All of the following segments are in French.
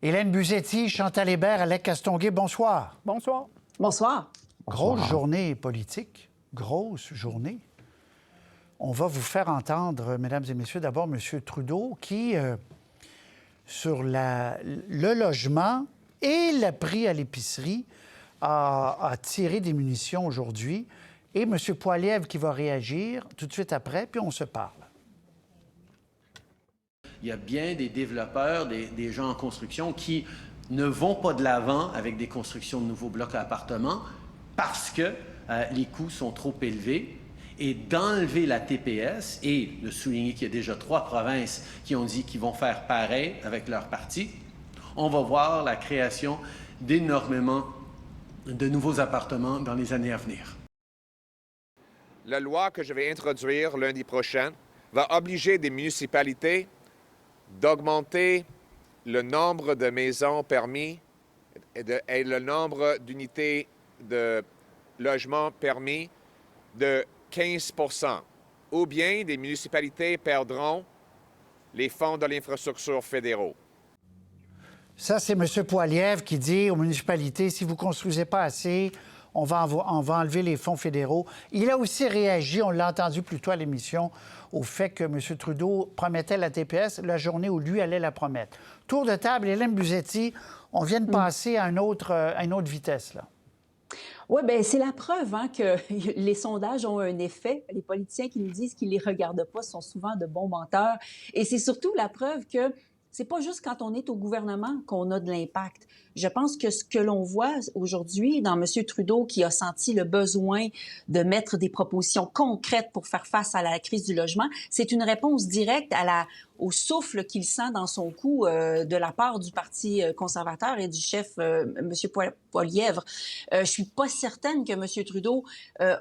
Hélène Buzetti, Chantal Hébert, Alec Castonguay, bonsoir. Bonsoir. Bonsoir. Grosse journée politique, grosse journée. On va vous faire entendre, mesdames et messieurs, d'abord M. Trudeau qui, sur le logement et le prix à l'épicerie, a tiré des munitions aujourd'hui. Et M. Poilievre qui va réagir tout de suite après, puis on se parle. Il y a bien des développeurs, des gens en construction qui ne vont pas de l'avant avec des constructions de nouveaux blocs à appartements parce que les coûts sont trop élevés. Et d'enlever la TPS et de souligner qu'il y a déjà 3 provinces qui ont dit qu'ils vont faire pareil avec leur parti, on va voir la création d'énormément de nouveaux appartements dans les années à venir. La loi que je vais introduire lundi prochain va obliger des municipalités d'augmenter le nombre de maisons permis et le nombre d'unités de logement permis de 15 %. Ou bien des municipalités perdront les fonds de l'infrastructure fédéraux. Ça, c'est M. Poilievre qui dit aux municipalités, si vous ne construisez pas assez, on va enlever les fonds fédéraux. Il a aussi réagi, on l'a entendu plus tôt à l'émission, au fait que M. Trudeau promettait la TPS la journée où lui allait la promettre. Tour de table, Hélène Buzetti, on vient de passer à une autre vitesse, là. Oui, bien, c'est la preuve que les sondages ont un effet. Les politiciens qui nous disent qu'ils ne les regardent pas sont souvent de bons menteurs. Et c'est surtout la preuve que c'est pas juste quand on est au gouvernement qu'on a de l'impact. Je pense que ce que l'on voit aujourd'hui dans M. Trudeau qui a senti le besoin de mettre des propositions concrètes pour faire face à la crise du logement, c'est une réponse directe au souffle qu'il sent dans son cou de la part du Parti conservateur et du chef M. Poilievre. Je suis pas certaine que M. Trudeau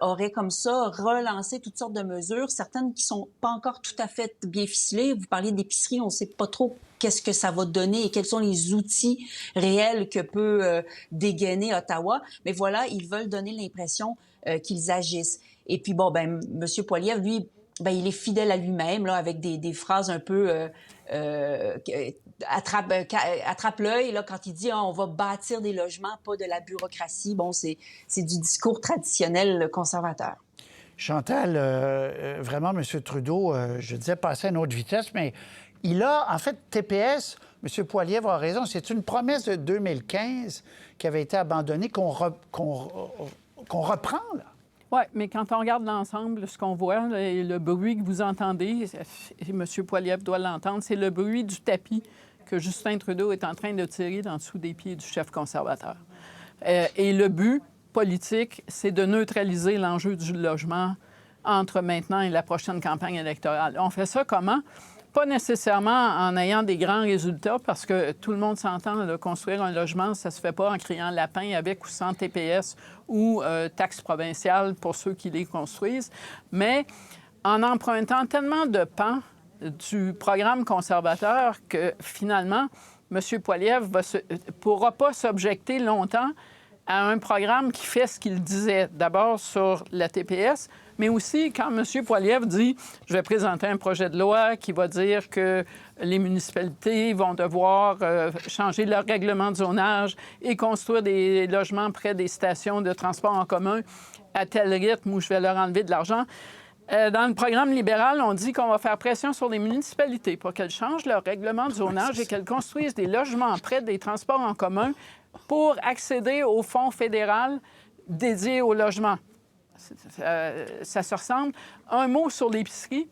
aurait comme ça relancé toutes sortes de mesures, certaines qui sont pas encore tout à fait bien ficelées. Vous parliez d'épicerie, on sait pas trop qu'est-ce que ça va donner et quels sont les outils réels que peut dégainer Ottawa. Mais voilà, ils veulent donner l'impression qu'ils agissent. Et puis bon, ben M. Poilievre, lui, ben il est fidèle à lui-même là, avec des phrases un peu attrape l'œil là quand il dit on va bâtir des logements, pas de la bureaucratie. Bon, c'est du discours traditionnel conservateur. Chantal, vraiment, M. Trudeau, je disais passer à une autre vitesse, mais il a, en fait, TPS, M. Poilievre a raison, c'est une promesse de 2015 qui avait été abandonnée, qu'on reprend, là. Oui, mais quand on regarde l'ensemble, ce qu'on voit, le bruit que vous entendez, et M. Poilievre doit l'entendre, c'est le bruit du tapis que Justin Trudeau est en train de tirer dans dessous des pieds du chef conservateur. Et le but politique, c'est de neutraliser l'enjeu du logement entre maintenant et la prochaine campagne électorale. On fait ça comment? Pas nécessairement en ayant des grands résultats, parce que tout le monde s'entend, de construire un logement, ça se fait pas en criant lapin avec ou sans TPS ou taxes provinciales pour ceux qui les construisent, mais en empruntant tellement de pans du programme conservateur que finalement, M. Poilievre ne pourra pas s'objecter longtemps à un programme qui fait ce qu'il disait, d'abord sur la TPS, mais aussi quand M. Poilievre dit « Je vais présenter un projet de loi qui va dire que les municipalités vont devoir changer leur règlement de zonage et construire des logements près des stations de transport en commun à tel rythme où je vais leur enlever de l'argent ». Dans le programme libéral, on dit qu'on va faire pression sur les municipalités pour qu'elles changent leur règlement de zonage et qu'elles construisent des logements près des transports en commun pour accéder au fonds fédéral dédié au logement. Ça se ressemble. Un mot sur l'épicerie.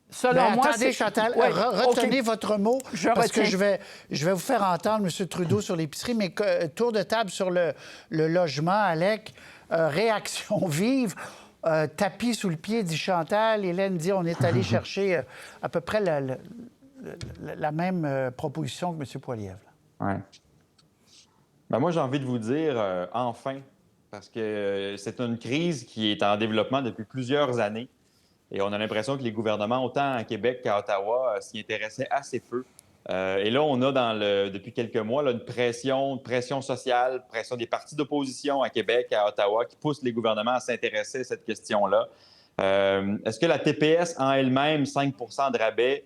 Selon moi, attendez, Chantal, ouais, retenez votre mot, parce que je vais vous faire entendre M. Trudeau sur l'épicerie, mais tour de table sur le logement, Alec, réaction vive. Tapis sous le pied, dit Chantal. Hélène dit on est allé chercher à peu près la même proposition que M. Poilievre. Oui. Ben moi, j'ai envie de vous dire enfin, parce que c'est une crise qui est en développement depuis plusieurs années. Et on a l'impression que les gouvernements, autant à Québec qu'à Ottawa, s'y intéressaient assez peu. Et là, on a depuis quelques mois là, une pression sociale, pression des partis d'opposition à Québec, à Ottawa, qui pousse les gouvernements à s'intéresser à cette question-là. Est-ce que la TPS en elle-même, 5 % de rabais,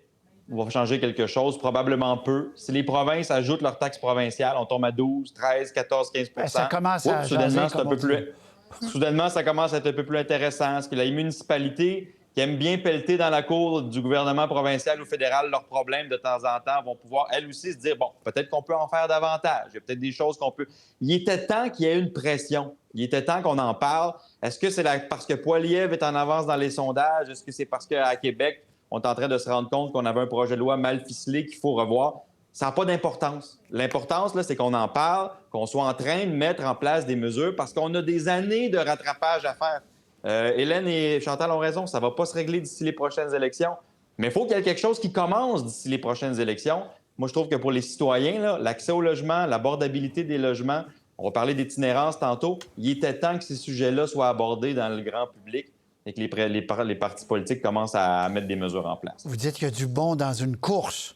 va changer quelque chose? Probablement peu. Si les provinces ajoutent leurs taxes provinciales, on tombe à 12, 13, 14, 15 Ça commence à soudainement, jaser, comme on dit. Soudainement, ça commence à être un peu plus intéressant. Est-ce que les municipalités qui aiment bien pelleter dans la cour du gouvernement provincial ou fédéral leurs problèmes de temps en temps vont pouvoir, elles aussi, se dire, bon, peut-être qu'on peut en faire davantage. Il y a peut-être des choses qu'on peut... Il était temps qu'il y ait une pression. Il était temps qu'on en parle. Est-ce que c'est parce que Poilievre est en avance dans les sondages? Est-ce que c'est parce qu'à Québec, on est en train de se rendre compte qu'on avait un projet de loi mal ficelé qu'il faut revoir? Ça n'a pas d'importance. L'importance, là, c'est qu'on en parle, qu'on soit en train de mettre en place des mesures parce qu'on a des années de rattrapage à faire. Hélène et Chantal ont raison, ça ne va pas se régler d'ici les prochaines élections. Mais il faut qu'il y ait quelque chose qui commence d'ici les prochaines élections. Moi, je trouve que pour les citoyens, là, l'accès au logement, l'abordabilité des logements, on va parler d'itinérance tantôt, il était temps que ces sujets-là soient abordés dans le grand public et que les partis politiques commencent à mettre des mesures en place. Vous dites qu'il y a du bon dans une course,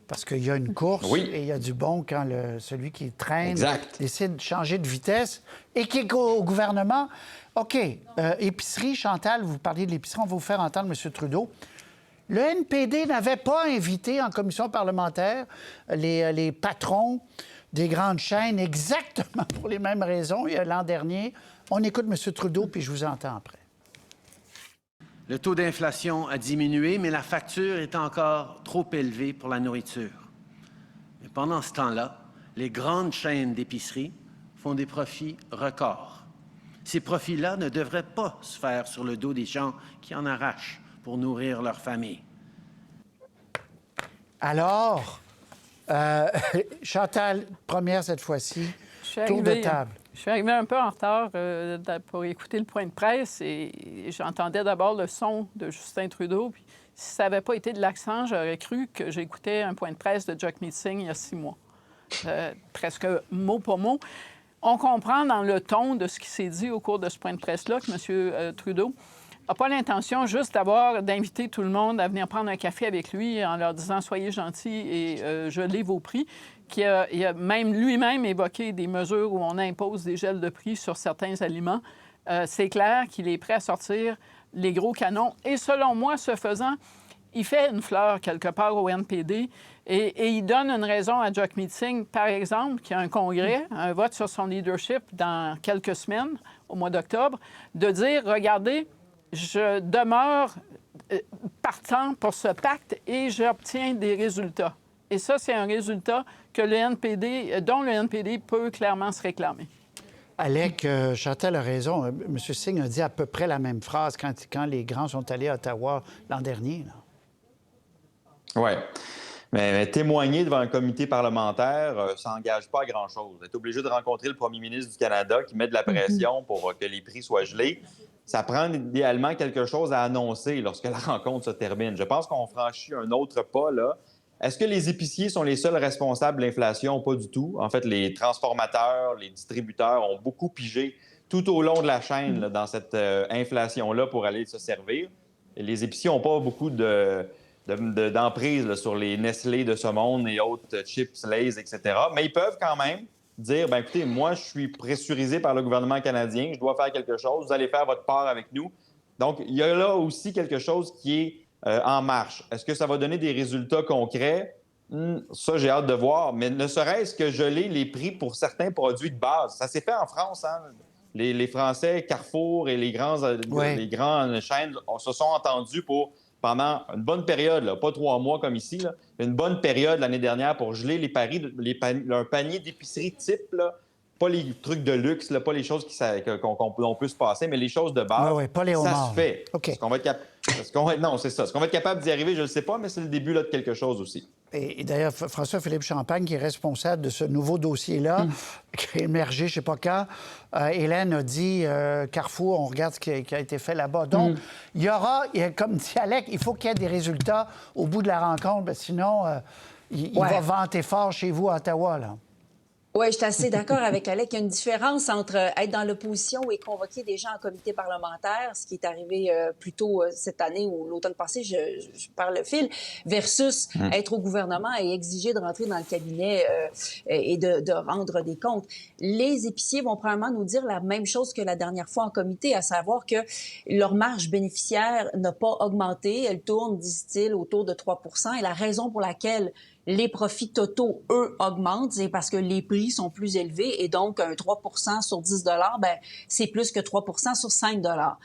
parce qu'il y a une course et il y a du bon quand celui qui traîne décide de changer de vitesse et qui est au gouvernement. OK. Épicerie, Chantal, vous parliez de l'épicerie, on va vous faire entendre M. Trudeau. Le NPD n'avait pas invité en commission parlementaire les patrons des grandes chaînes exactement pour les mêmes raisons l'an dernier. On écoute M. Trudeau, puis je vous entends après. Le taux d'inflation a diminué, mais la facture est encore trop élevée pour la nourriture. Mais pendant ce temps-là, les grandes chaînes d'épicerie font des profits records. Ces profits-là ne devraient pas se faire sur le dos des gens qui en arrachent pour nourrir leur famille. Alors, Chantal, première cette fois-ci, tour de table. Je suis arrivée un peu en retard pour écouter le point de presse et j'entendais d'abord le son de Justin Trudeau. Puis, si ça n'avait pas été de l'accent, j'aurais cru que j'écoutais un point de presse de Jagmeet Singh il y a 6 mois. Presque mot pour mot. On comprend dans le ton de ce qui s'est dit au cours de ce point de presse-là que M. Trudeau n'a pas l'intention juste d'inviter tout le monde à venir prendre un café avec lui en leur disant « Soyez gentils et gelez vos prix ». Il a même lui-même évoqué des mesures où on impose des gels de prix sur certains aliments. C'est clair qu'il est prêt à sortir les gros canons. Et selon moi, ce faisant, il fait une fleur quelque part au NPD et il donne une raison à Jagmeet Singh, par exemple, qui a un congrès, un vote sur son leadership dans quelques semaines, au mois d'octobre, de dire, regardez, je demeure partant pour ce pacte et j'obtiens des résultats. Et ça, c'est un résultat dont le NPD peut clairement se réclamer. Alec, Chantal a raison. M. Singh a dit à peu près la même phrase quand les grands sont allés à Ottawa l'an dernier. Oui. Mais témoigner devant un comité parlementaire, ça n'engage pas à grand-chose. Être obligé de rencontrer le premier ministre du Canada qui met de la pression pour que les prix soient gelés, ça prend idéalement quelque chose à annoncer lorsque la rencontre se termine. Je pense qu'on franchit un autre pas, là. Est-ce que les épiciers sont les seuls responsables de l'inflation? Pas du tout. En fait, les transformateurs, les distributeurs ont beaucoup pigé tout au long de la chaîne là, dans cette inflation-là pour aller se servir. Et les épiciers n'ont pas beaucoup d'emprise là, sur les Nestlé de ce monde et autres chips, Lay's, etc. Mais ils peuvent quand même dire, bien écoutez, moi, je suis pressurisé par le gouvernement canadien, je dois faire quelque chose, vous allez faire votre part avec nous. Donc, il y a là aussi quelque chose qui est en marche. Est-ce que ça va donner des résultats concrets? Ça, j'ai hâte de voir. Mais ne serait-ce que geler les prix pour certains produits de base. Ça s'est fait en France, hein? Les Français, Carrefour et les grandes chaînes se sont entendus pendant une bonne période, là, pas 3 mois comme ici, là, une bonne période l'année dernière pour geler un panier d'épicerie type, là, pas les trucs de luxe, là, pas les choses qu'on peut se passer, mais les choses de base. Oui, pas les homards. Ça se fait. Okay. Non, c'est ça. Est-ce qu'on va être capable d'y arriver? Je ne le sais pas, mais c'est le début là, de quelque chose aussi. Et d'ailleurs, François-Philippe Champagne, qui est responsable de ce nouveau dossier-là, qui a émergé, je ne sais pas quand, Hélène a dit Carrefour, on regarde ce qui a été fait là-bas. Donc, il y aura, comme dit Alec, il faut qu'il y ait des résultats au bout de la rencontre, sinon, il va vanter fort chez vous à Ottawa, là. Oui, je suis assez d'accord avec Alec. Il y a une différence entre être dans l'opposition et convoquer des gens en comité parlementaire, ce qui est arrivé plus tôt cette année ou l'automne passé, je parle le fil, versus être au gouvernement et exiger de rentrer dans le cabinet et de rendre des comptes. Les épiciers vont probablement nous dire la même chose que la dernière fois en comité, à savoir que leur marge bénéficiaire n'a pas augmenté. Elle tourne, disent-ils, autour de 3 % et la raison pour laquelle les profits totaux, eux, augmentent, c'est parce que les prix sont plus élevés et donc un 3 % sur 10 $, ben c'est plus que 3 % sur 5 $.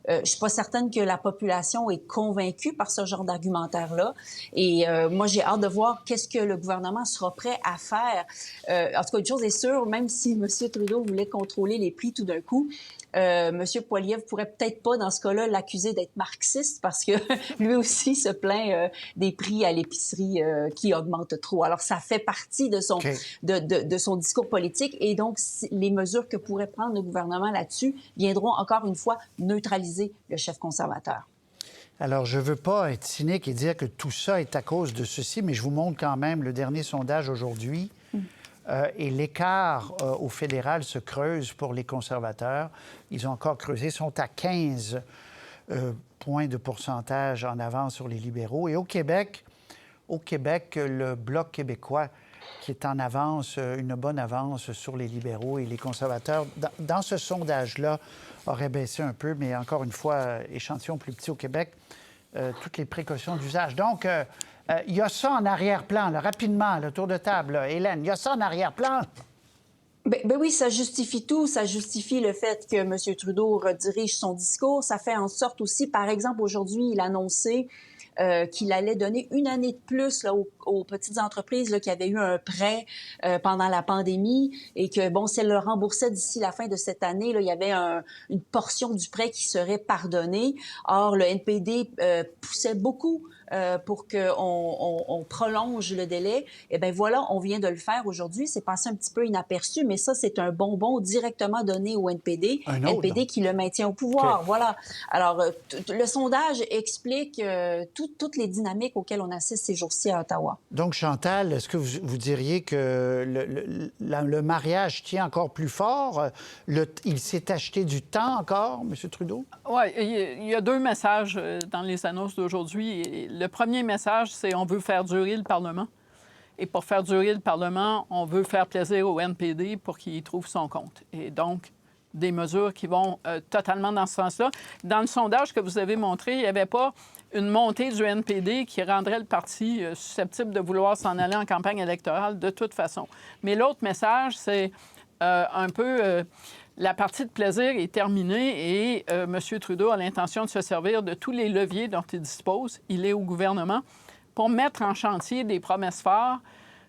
Je suis pas certaine que la population est convaincue par ce genre d'argumentaire-là. Et moi, j'ai hâte de voir qu'est-ce que le gouvernement sera prêt à faire. En tout cas, une chose est sûre, même si M. Trudeau voulait contrôler les prix tout d'un coup, M. Poilievre pourrait peut-être pas, dans ce cas-là, l'accuser d'être marxiste parce que lui aussi se plaint des prix à l'épicerie qui augmentent trop. Alors, ça fait partie de son, de son discours politique et donc les mesures que pourrait prendre le gouvernement là-dessus viendront encore une fois neutraliser le chef conservateur. Alors, je ne veux pas être cynique et dire que tout ça est à cause de ceci, mais je vous montre quand même le dernier sondage aujourd'hui. Et l'écart au fédéral se creuse pour les conservateurs. Ils ont encore creusé, sont à 15 points de pourcentage en avance sur les libéraux. Et au Québec, le Bloc québécois qui est en avance, une bonne avance sur les libéraux et les conservateurs, dans ce sondage-là, aurait baissé un peu, mais encore une fois, échantillon plus petit au Québec, toutes les précautions d'usage. Donc, il y a ça en arrière-plan, là, rapidement, le tour de table. Là. Hélène, il y a ça en arrière-plan? Ben oui, ça justifie tout. Ça justifie le fait que M. Trudeau redirige son discours. Ça fait en sorte aussi, par exemple, aujourd'hui, il a annoncé qu'il allait donner une année de plus là, aux petites entreprises là, qui avaient eu un prêt pendant la pandémie et que, bon, si elles le remboursaient d'ici la fin de cette année, là, il y avait une portion du prêt qui serait pardonnée. Or, le NPD poussait beaucoup pour qu'on prolonge le délai. Eh bien, voilà, on vient de le faire aujourd'hui. C'est passé un petit peu inaperçu, mais ça, c'est un bonbon directement donné au NPD. NPD qui le maintient au pouvoir. Okay. Voilà. Alors, le sondage explique toutes les dynamiques auxquelles on assiste ces jours-ci à Ottawa. Donc, Chantal, est-ce que vous diriez que le mariage tient encore plus fort? Il s'est acheté du temps encore, M. Trudeau? Oui, il y a deux messages dans les annonces d'aujourd'hui. Le premier message, c'est on veut faire durer le Parlement. Et pour faire durer le Parlement, on veut faire plaisir au NPD pour qu'il y trouve son compte. Et donc, des mesures qui vont totalement dans ce sens-là. Dans le sondage que vous avez montré, il n'y avait pas une montée du NPD qui rendrait le parti susceptible de vouloir s'en aller en campagne électorale de toute façon. Mais l'autre message, c'est un peu... la partie de plaisir est terminée et M. Trudeau a l'intention de se servir de tous les leviers dont il dispose. Il est au gouvernement pour mettre en chantier des promesses fortes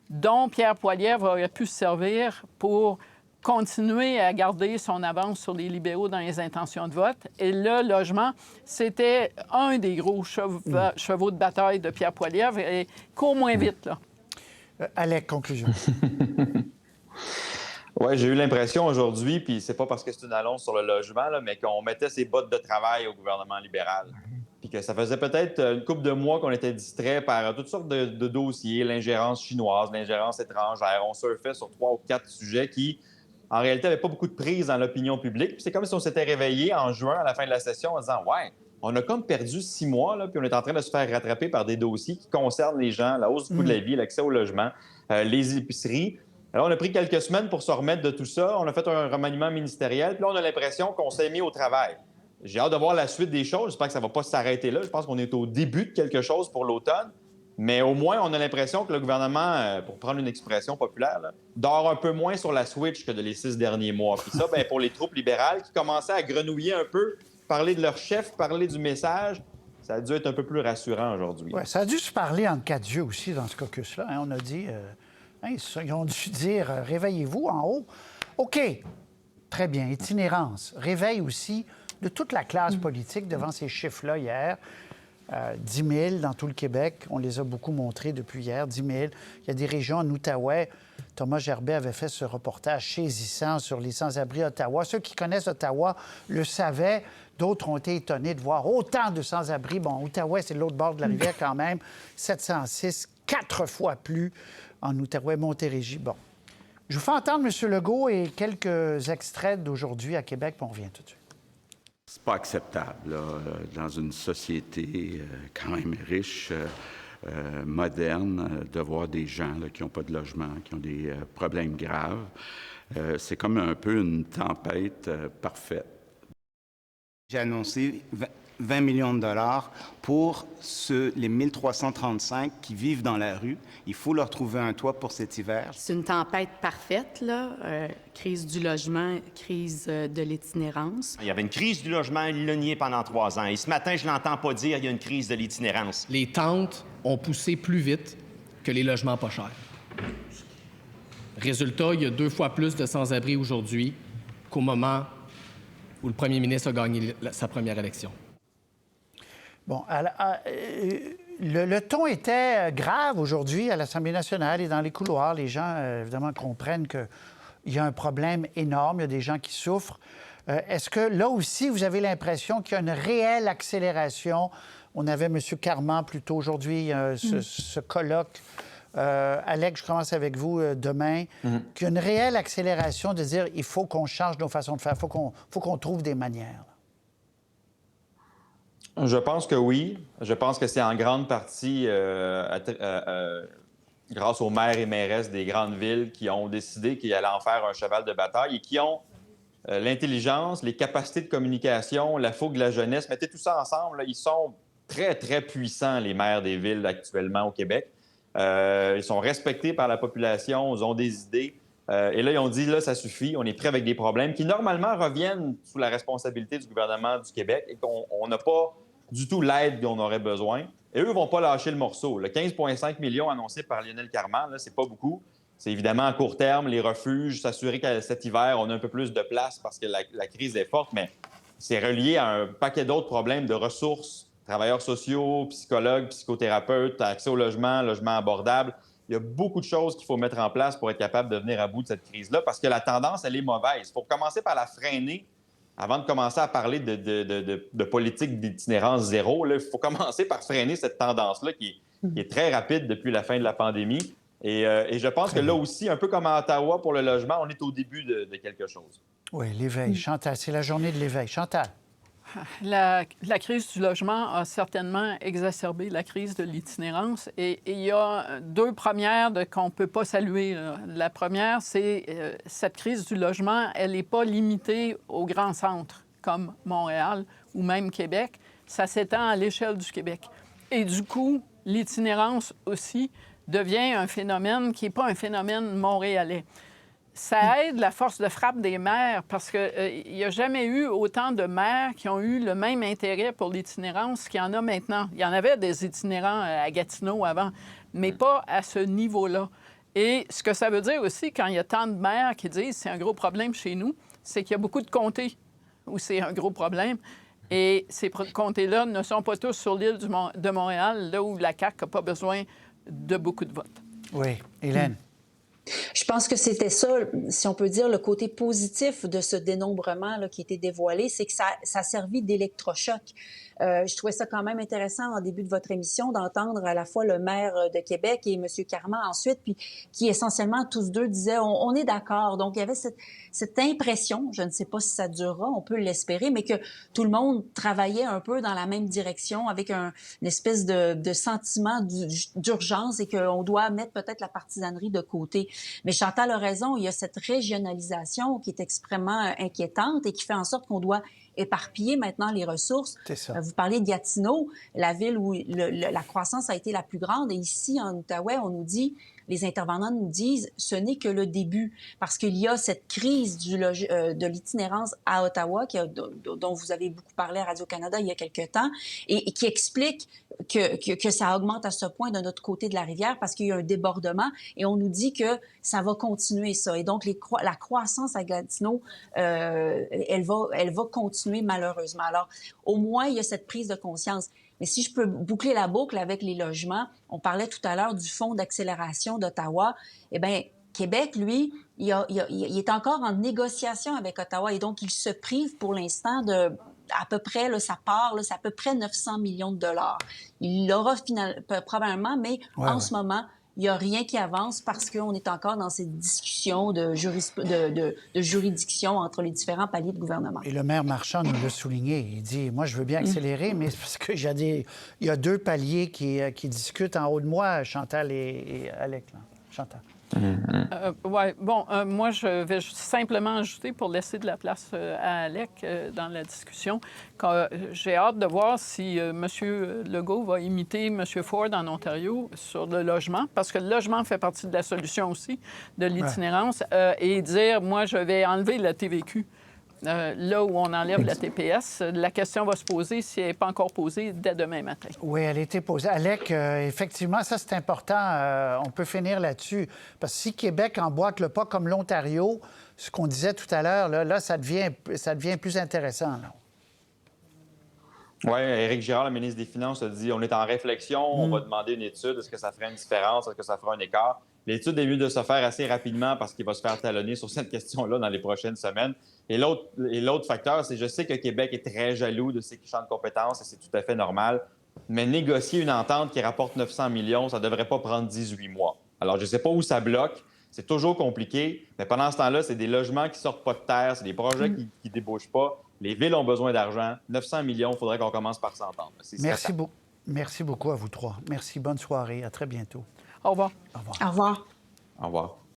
dont Pierre Poilievre aurait pu se servir pour continuer à garder son avance sur les libéraux dans les intentions de vote. Et le logement, c'était un des gros chevaux de bataille de Pierre Poilievre et court moins vite, là. Alec, conclusion. Oui, j'ai eu l'impression aujourd'hui, puis c'est pas parce que c'est une annonce sur le logement, là, mais qu'on mettait ses bottes de travail au gouvernement libéral. Puis que ça faisait peut-être une couple de mois qu'on était distrait par toutes sortes de dossiers, l'ingérence chinoise, l'ingérence étrangère. On surfait sur 3 ou 4 sujets qui, en réalité, n'avaient pas beaucoup de prise dans l'opinion publique. Puis c'est comme si on s'était réveillé en juin, à la fin de la session, en disant « Ouais, on a comme perdu 6 mois, là, puis on est en train de se faire rattraper par des dossiers qui concernent les gens, la hausse du coût de la vie, l'accès au logement, les épiceries. » Alors, on a pris quelques semaines pour se remettre de tout ça. On a fait un remaniement ministériel. Puis là, on a l'impression qu'on s'est mis au travail. J'ai hâte de voir la suite des choses. J'espère que ça ne va pas s'arrêter là. Je pense qu'on est au début de quelque chose pour l'automne. Mais au moins, on a l'impression que le gouvernement, pour prendre une expression populaire, là, dort un peu moins sur la switch que de les 6 derniers mois. Puis ça, bien, pour les troupes libérales qui commençaient à grenouiller un peu, parler de leur chef, parler du message, ça a dû être un peu plus rassurant aujourd'hui. Oui, ça a dû se parler entre 4 yeux aussi dans ce caucus-là. Hein. On a dit... ils ont dû dire « réveillez-vous en haut ». OK, très bien, itinérance. Réveil aussi de toute la classe politique devant ces chiffres-là hier. 10 000 dans tout le Québec. On les a beaucoup montrés depuis hier, 10 000. Il y a des régions en Outaouais. Thomas Gerbet avait fait ce reportage saisissant sur les sans-abri Ottawa. Ceux qui connaissent Ottawa le savaient. D'autres ont été étonnés de voir autant de sans-abri. Bon, Outaouais, c'est l'autre bord de la rivière quand même. 706, 4 fois plus en Outaouais, Montérégie. Bon. Je vous fais entendre M. Legault et quelques extraits d'aujourd'hui à Québec, puis on revient tout de suite. C'est pas acceptable, là, dans une société quand même riche, moderne, de voir des gens là, qui n'ont pas de logement, qui ont des problèmes graves. C'est comme un peu une tempête parfaite. J'ai annoncé 20 millions de dollars pour les 1335 qui vivent dans la rue. Il faut leur trouver un toit pour cet hiver. C'est une tempête parfaite, là. Crise du logement, crise de l'itinérance. Il y avait une crise du logement, il l'a nié pendant 3 ans. Et ce matin, je l'entends pas dire qu'il y a une crise de l'itinérance. Les tentes ont poussé plus vite que les logements pas chers. Résultat, il y a 2 fois plus de sans-abri aujourd'hui qu'au moment où le premier ministre a gagné sa première élection. Bon, le ton était grave aujourd'hui à l'Assemblée nationale et dans les couloirs. Les gens, évidemment, comprennent qu'il y a un problème énorme, il y a des gens qui souffrent. Est-ce que là aussi, vous avez l'impression qu'il y a une réelle accélération? On avait M. Carman plus tôt aujourd'hui, ce colloque. Alex, je commence avec vous demain. Qu'il y a une réelle accélération de dire il faut qu'on change nos façons de faire, il faut qu'on trouve des manières. Je pense que oui. Je pense que c'est en grande partie grâce aux maires et mairesses des grandes villes qui ont décidé qu'ils allaient en faire un cheval de bataille et qui ont l'intelligence, les capacités de communication, la fougue de la jeunesse. Mettez tout ça ensemble, là, ils sont très, très puissants, les maires des villes actuellement au Québec. Ils sont respectés par la population, ils ont des idées. Et là, ils ont dit, là, ça suffit, on est prêt avec des problèmes qui, normalement, reviennent sous la responsabilité du gouvernement du Québec et qu'on n'a pas du tout l'aide dont on aurait besoin. Et eux ne vont pas lâcher le morceau. Le 15,5 millions annoncé par Lionel Carman, c'est pas beaucoup. C'est évidemment à court terme, les refuges, s'assurer qu'à cet hiver, on a un peu plus de place parce que la crise est forte, mais c'est relié à un paquet d'autres problèmes de ressources, travailleurs sociaux, psychologues, psychothérapeutes, accès au logement, logement abordable. Il y a beaucoup de choses qu'il faut mettre en place pour être capable de venir à bout de cette crise-là parce que la tendance, elle est mauvaise. Il faut commencer par la freiner avant de commencer à parler de politique d'itinérance zéro. Il faut commencer par freiner cette tendance-là qui est très rapide depuis la fin de la pandémie. Et je pense que là aussi, un peu comme à Ottawa pour le logement, on est au début de quelque chose. Oui, l'éveil. Chantal, c'est la journée de l'éveil. Chantal. La crise du logement a certainement exacerbé la crise de l'itinérance et il y a 2 premières qu'on ne peut pas saluer. La première, c'est cette crise du logement, elle n'est pas limitée aux grands centres comme Montréal ou même Québec. Ça s'étend à l'échelle du Québec. Et du coup, l'itinérance aussi devient un phénomène qui n'est pas un phénomène montréalais. Ça aide la force de frappe des maires parce qu'il n'y a jamais eu autant de maires qui ont eu le même intérêt pour l'itinérance qu'il y en a maintenant. Il y en avait des itinérants à Gatineau avant, mais pas à ce niveau-là. Et ce que ça veut dire aussi, quand il y a tant de maires qui disent c'est un gros problème chez nous, c'est qu'il y a beaucoup de comtés où c'est un gros problème. Et ces comtés-là ne sont pas tous sur l'île de Montréal, là où la CAQ n'a pas besoin de beaucoup de votes. Oui. Hélène? Je pense que c'était ça, si on peut dire, le côté positif de ce dénombrement là, qui était dévoilé, c'est que ça a servi d'électrochoc. Je trouvais ça quand même intéressant en début de votre émission d'entendre à la fois le maire de Québec et M. Carman ensuite, puis qui essentiellement tous deux disaient on est d'accord. Donc il y avait cette impression, je ne sais pas si ça durera, on peut l'espérer, mais que tout le monde travaillait un peu dans la même direction avec une espèce de sentiment d'urgence et qu'on doit mettre peut-être la partisanerie de côté. Mais Chantal a raison, il y a cette régionalisation qui est extrêmement inquiétante et qui fait en sorte qu'on doit éparpiller maintenant les ressources. C'est ça. Vous parlez de Gatineau, la ville où la croissance a été la plus grande. Et ici, en Outaouais, on nous dit, les intervenants nous disent, ce n'est que le début. Parce qu'il y a cette crise de l'itinérance à Ottawa, dont vous avez beaucoup parlé à Radio-Canada il y a quelque temps, et qui explique que ça augmente à ce point de notre côté de la rivière parce qu'il y a un débordement. Et on nous dit que ça va continuer, ça. Et donc, la croissance à Gatineau, elle va continuer malheureusement. Alors, au moins, il y a cette prise de conscience. Mais si je peux boucler la boucle avec les logements, on parlait tout à l'heure du fonds d'accélération d'Ottawa. Eh bien, Québec, lui, il est encore en négociation avec Ottawa et donc il se prive pour l'instant de à peu près, là, ça part, là, c'est à peu près 900 millions de dollars. Il l'aura probablement, mais en ce moment, il n'y a rien qui avance parce qu'on est encore dans cette discussion de juridiction entre les différents paliers de gouvernement. Et le maire Marchand nous l'a souligné. Il dit, moi, je veux bien accélérer, mais c'est parce qu'il y a 2 paliers qui discutent en haut de moi, Chantal et Alec. Là. Chantal. Moi, je vais simplement ajouter, pour laisser de la place à Alec dans la discussion, j'ai hâte de voir si M. Legault va imiter M. Ford en Ontario sur le logement, parce que le logement fait partie de la solution aussi, de l'itinérance, et dire, moi, je vais enlever la TVQ. Là où on enlève la TPS, la question va se poser, si elle n'est pas encore posée, dès demain matin. Oui, elle a été posée. Alec, effectivement, ça, c'est important. On peut finir là-dessus. Parce que si Québec emboîte le pas comme l'Ontario, ce qu'on disait tout à l'heure, là, ça devient plus intéressant. Oui, Éric Girard, le ministre des Finances, a dit on est en réflexion, on va demander une étude. Est-ce que ça ferait une différence? Est-ce que ça fera un écart? L'étude est mieux de se faire assez rapidement parce qu'il va se faire talonner sur cette question-là dans les prochaines semaines. Et l'autre facteur, c'est je sais que Québec est très jaloux de ses champs de compétences et c'est tout à fait normal. Mais négocier une entente qui rapporte 900 millions, ça ne devrait pas prendre 18 mois. Alors, je ne sais pas où ça bloque. C'est toujours compliqué. Mais pendant ce temps-là, c'est des logements qui ne sortent pas de terre, c'est des projets qui ne débouchent pas. Les villes ont besoin d'argent. 900 millions, il faudrait qu'on commence par s'entendre. Merci beaucoup à vous 3. Merci. Bonne soirée. À très bientôt. Au revoir. Au revoir. Au revoir. Au revoir.